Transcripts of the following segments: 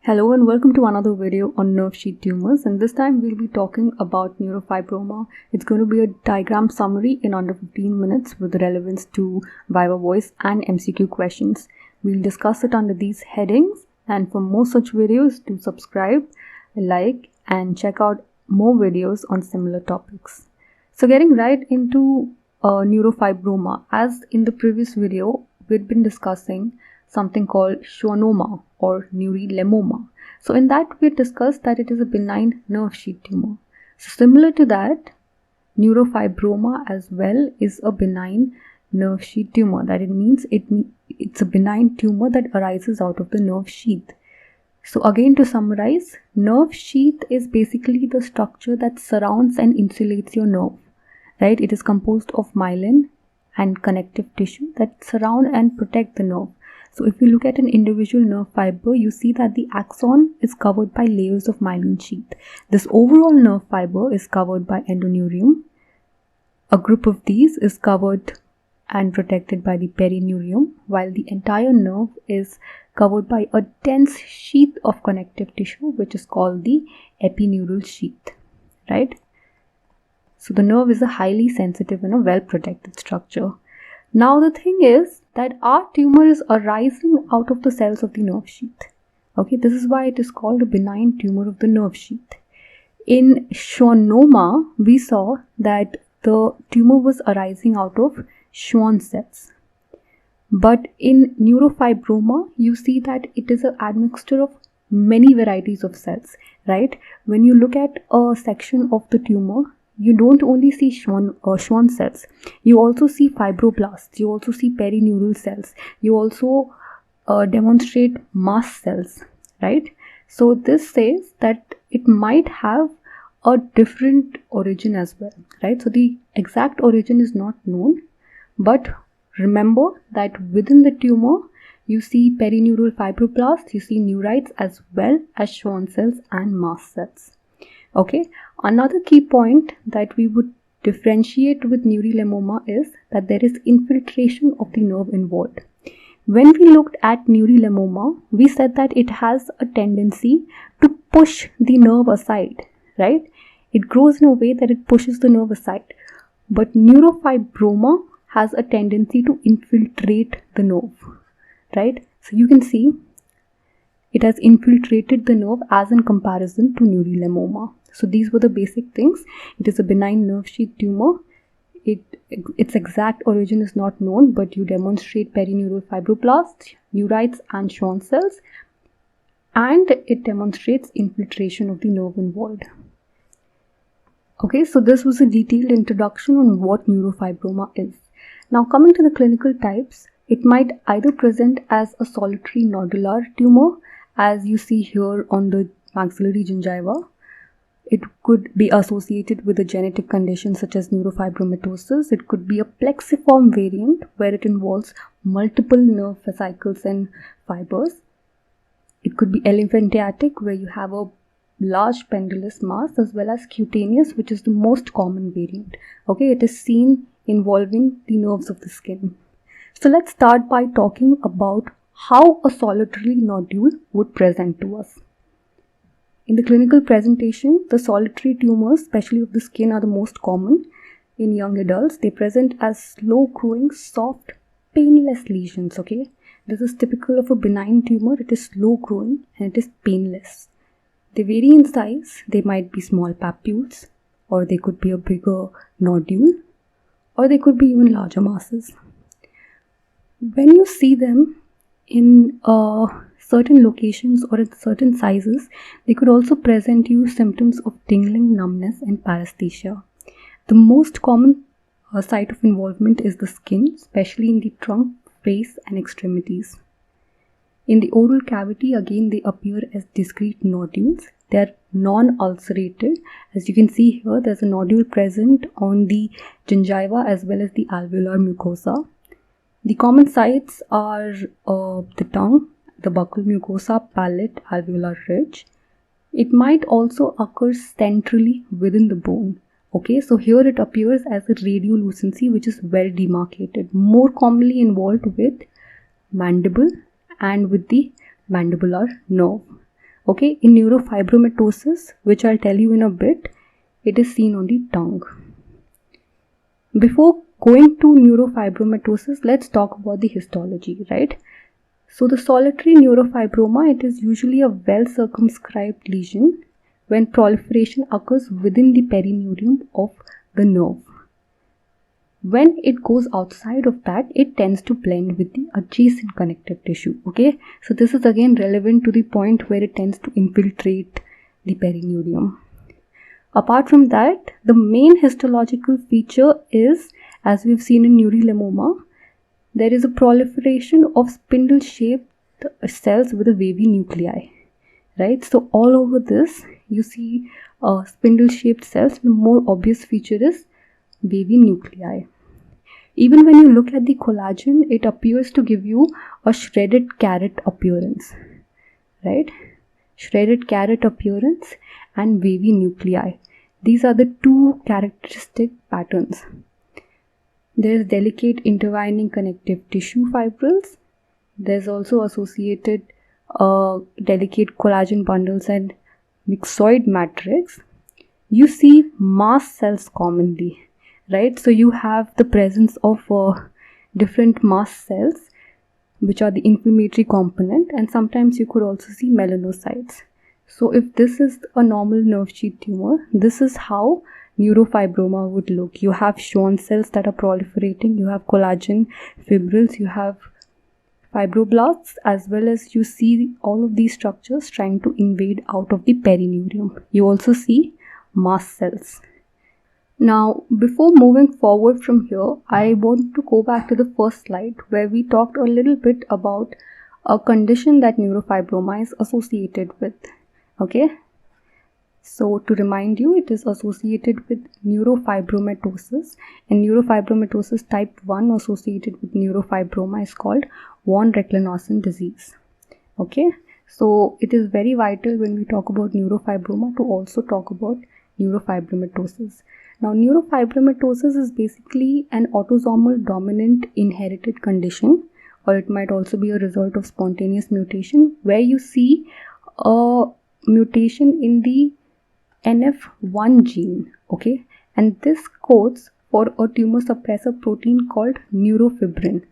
Hello and welcome to another video on nerve sheath tumors, and this time we'll be talking about neurofibroma. It's going to be a diagram summary in under 15 minutes with relevance to Viva Voice and MCQ questions. We'll discuss it under these headings, and for more such videos, do subscribe, like and check out more videos on similar topics. So getting right into neurofibroma, as in the previous video we'd been discussing something called schwannoma or neurofibroma. So in that we discussed that it is a benign nerve sheath tumor. So similar to that, neurofibroma as well is a benign nerve sheath tumor. That it means it's a benign tumor that arises out of the nerve sheath. So again, to summarize, nerve sheath is basically the structure that surrounds and insulates your nerve, right? It is composed of myelin and connective tissue that surround and protect the nerve. So if you look at an individual nerve fiber, you see that the axon is covered by layers of myelin sheath. This overall nerve fiber is covered by endoneurium. A group of these is covered and protected by the perineurium, while the entire nerve is covered by a dense sheath of connective tissue, which is called the epineural sheath, right? So the nerve is a highly sensitive and a well-protected structure. Now the thing is that our tumor is arising out of the cells of the nerve sheath. Okay, this is why it is called a benign tumor of the nerve sheath. In schwannoma, we saw that the tumor was arising out of Schwann cells. But in neurofibroma, you see that it is an admixture of many varieties of cells, right? When you look at a section of the tumor, you don't only see Schwann cells, you also see fibroblasts, you also see perineural cells, you also demonstrate mast cells, right? So this says that it might have a different origin as well, right? So the exact origin is not known, but remember that within the tumor, you see perineural fibroblasts, you see neurites as well as Schwann cells and mast cells. Okay, another key point that we would differentiate with neurofibroma is that there is infiltration of the nerve involved. When we looked at neurofibroma, we said that it has a tendency to push the nerve aside, right? It grows in a way that it pushes the nerve aside. But neurofibroma has a tendency to infiltrate the nerve, right? So you can see it has infiltrated the nerve as in comparison to neurofibroma. So these were the basic things. It is a benign nerve sheath tumor. Its exact origin is not known, but you demonstrate perineural fibroblasts, neurites and Schwann cells, and it demonstrates infiltration of the nerve involved. Okay, so this was a detailed introduction on what neurofibroma is. Now coming to the clinical types, it might either present as a solitary nodular tumor, as you see here on the maxillary gingiva. It could be associated with a genetic condition such as neurofibromatosis. It could be a plexiform variant where it involves multiple nerve fascicles and fibers. It could be elephantiatic where you have a large pendulous mass, as well as cutaneous, which is the most common variant. Okay, it is seen involving the nerves of the skin. So let's start by talking about how a solitary nodule would present to us. In the clinical presentation, the solitary tumors, especially of the skin, are the most common in young adults. They present as slow-growing, soft, painless lesions, okay? This is typical of a benign tumor. It is slow-growing and it is painless. They vary in size. They might be small papules, or they could be a bigger nodule, or they could be even larger masses. When you see them in certain locations or in certain sizes, they could also present you symptoms of tingling, numbness and paresthesia. The most common site of involvement is the skin, especially in the trunk, face and extremities. In the oral cavity, again, they appear as discrete nodules. They are non-ulcerated. As you can see here, there's a nodule present on the gingiva as well as the alveolar mucosa. The common sites are the tongue, the buccal mucosa, palate, alveolar ridge. It might also occur centrally within the bone. Okay, so here it appears as a radiolucency which is well demarcated, more commonly involved with mandible and with the mandibular nerve. Okay, in neurofibromatosis, which I'll tell you in a bit, it is seen on the tongue. Before going to neurofibromatosis, let's talk about the histology, right? So the solitary neurofibroma, it is usually a well circumscribed lesion when proliferation occurs within the perineurium of the nerve. When it goes outside of that, it tends to blend with the adjacent connective tissue. Okay, so this is again relevant to the point where it tends to infiltrate the perineurium. Apart from that, the main histological feature is, as we've seen in neurofibroma, there is a proliferation of spindle-shaped cells with a wavy nuclei, right? So all over this, you see spindle-shaped cells. The more obvious feature is wavy nuclei. Even when you look at the collagen, it appears to give you a shredded carrot appearance, right? Shredded carrot appearance and wavy nuclei. These are the two characteristic patterns. There is delicate intertwining connective tissue fibrils. There's also associated delicate collagen bundles and myxoid matrix. You see mast cells commonly, right? So you have the presence of different mast cells, which are the inflammatory component, and sometimes you could also see melanocytes. So if this is a normal nerve sheath tumor, this is how neurofibroma would look. You have Schwann cells that are proliferating, you have collagen fibrils, you have fibroblasts, as well as you see all of these structures trying to invade out of the perineurium. You also see mast cells. Now, before moving forward from here, I want to go back to the first slide where we talked a little bit about a condition that neurofibroma is associated with. Okay, so to remind you, it is associated with neurofibromatosis, and neurofibromatosis type 1 associated with neurofibroma is called von Recklinghausen disease. Okay, so it is very vital when we talk about neurofibroma to also talk about neurofibromatosis. Now, neurofibromatosis is basically an autosomal dominant inherited condition, or it might also be a result of spontaneous mutation, where you see a mutation in the NF1 gene, okay, and this codes for a tumor suppressor protein called neurofibrin,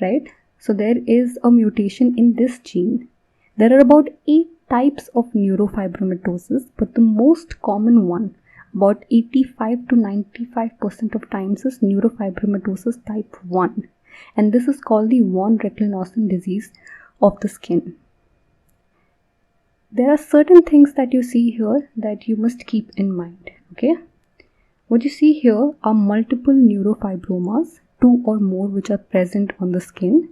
right? So there is a mutation in this gene. There are about 8 types of neurofibromatosis, but the most common one, about 85 to 95% of times, is neurofibromatosis type 1, and this is called the von Recklinghausen disease of the skin. There are certain things that you see here that you must keep in mind, okay? What you see here are multiple neurofibromas, 2 or more, which are present on the skin,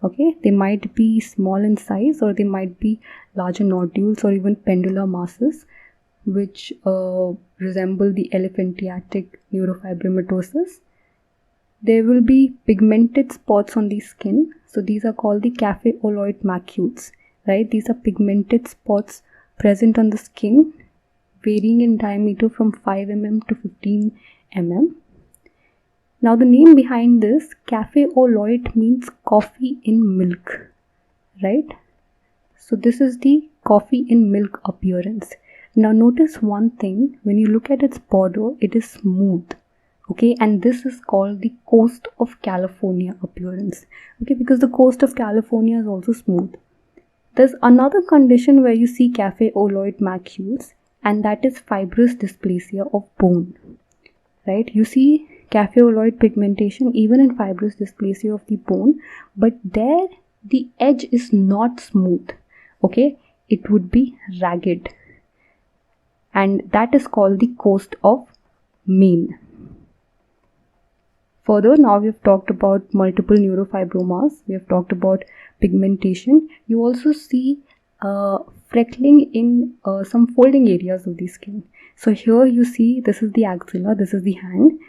okay? They might be small in size, or they might be larger nodules or even pendular masses, which resemble the elephantiatic neurofibromatosis. There will be pigmented spots on the skin, so these are called the café-oloid macules. Right, these are pigmented spots present on the skin, varying in diameter from 5 mm to 15 mm. Now, the name behind this, café-oloid, means coffee in milk, right? So this is the coffee in milk appearance. Now, notice one thing, when you look at its border, it is smooth, okay, and this is called the coast of California appearance, okay, because the coast of California is also smooth. There's another condition where you see café-oloid macules, and that is fibrous dysplasia of bone, right? You see café-oloid pigmentation even in fibrous dysplasia of the bone, but there the edge is not smooth, okay? It would be ragged, and that is called the coast of Maine. Further, now we have talked about multiple neurofibromas, we have talked about pigmentation. You also see freckling in some folding areas of the skin. So here you see, this is the axilla, this is the hand.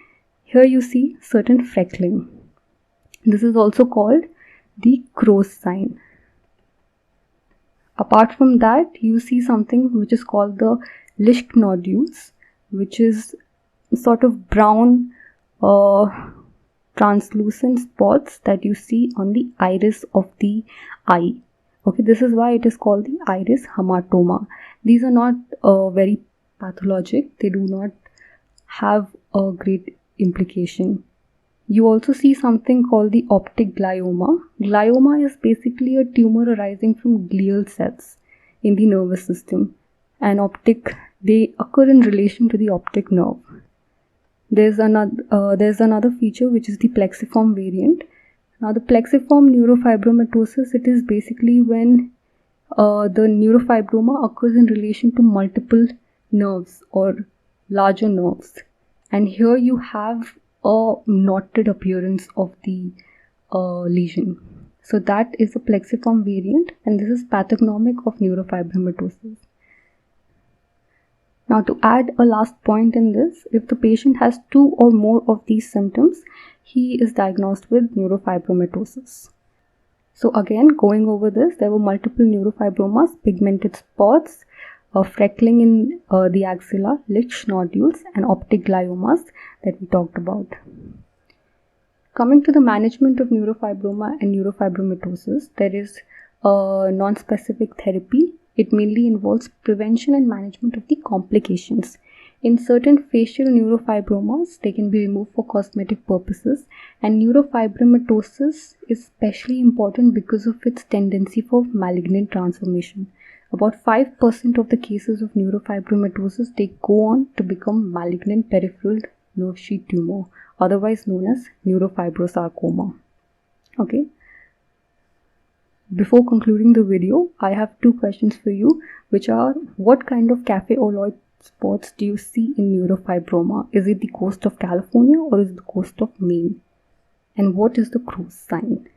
Here you see certain freckling. This is also called the crow's sign. Apart from that, you see something which is called the Lischk nodules, which is sort of brown translucent spots that you see on the iris of the eye. Okay, this is why it is called the iris hematoma. These are not very pathologic. They do not have a great implication. You also see something called the optic glioma. Glioma is basically a tumor arising from glial cells in the nervous system. And they occur in relation to the optic nerve. There's another feature which is the plexiform variant. Now the plexiform neurofibromatosis, it is basically when the neurofibroma occurs in relation to multiple nerves or larger nerves, and here you have a knotted appearance of the lesion. So that is a plexiform variant, and this is pathognomic of neurofibromatosis. Now, to add a last point in this, if the patient has 2 or more of these symptoms, he is diagnosed with neurofibromatosis. So again, going over this, there were multiple neurofibromas, pigmented spots, freckling in the axilla, lich nodules, and optic gliomas that we talked about. Coming to the management of neurofibroma and neurofibromatosis, there is a non-specific therapy. It mainly involves prevention and management of the complications. In certain facial neurofibromas, they can be removed for cosmetic purposes, and neurofibromatosis is especially important because of its tendency for malignant transformation. About 5% of the cases of neurofibromatosis, they go on to become malignant peripheral nerve sheath tumor, otherwise known as neurofibrosarcoma. Okay. Before concluding the video, I have 2 questions for you, which are: what kind of cafe oloid spots do you see in neurofibroma? Is it the coast of California or is it the coast of Maine? And what is the crow's sign?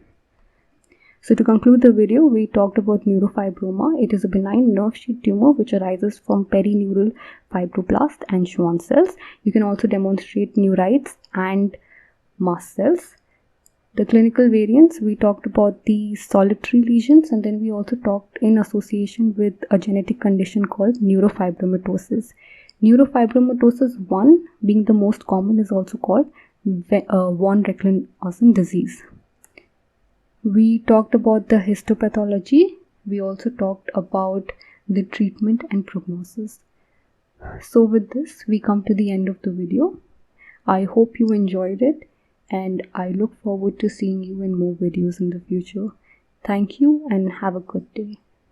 So to conclude the video, we talked about neurofibroma. It is a benign nerve sheath tumor which arises from perineural fibroblast and Schwann cells. You can also demonstrate neurites and mast cells. The clinical variants, we talked about the solitary lesions, and then we also talked in association with a genetic condition called neurofibromatosis. Neurofibromatosis 1, being the most common, is also called von Recklinghausen disease. We talked about the histopathology. We also talked about the treatment and prognosis. So with this, we come to the end of the video. I hope you enjoyed it, and I look forward to seeing you in more videos in the future. Thank you and have a good day.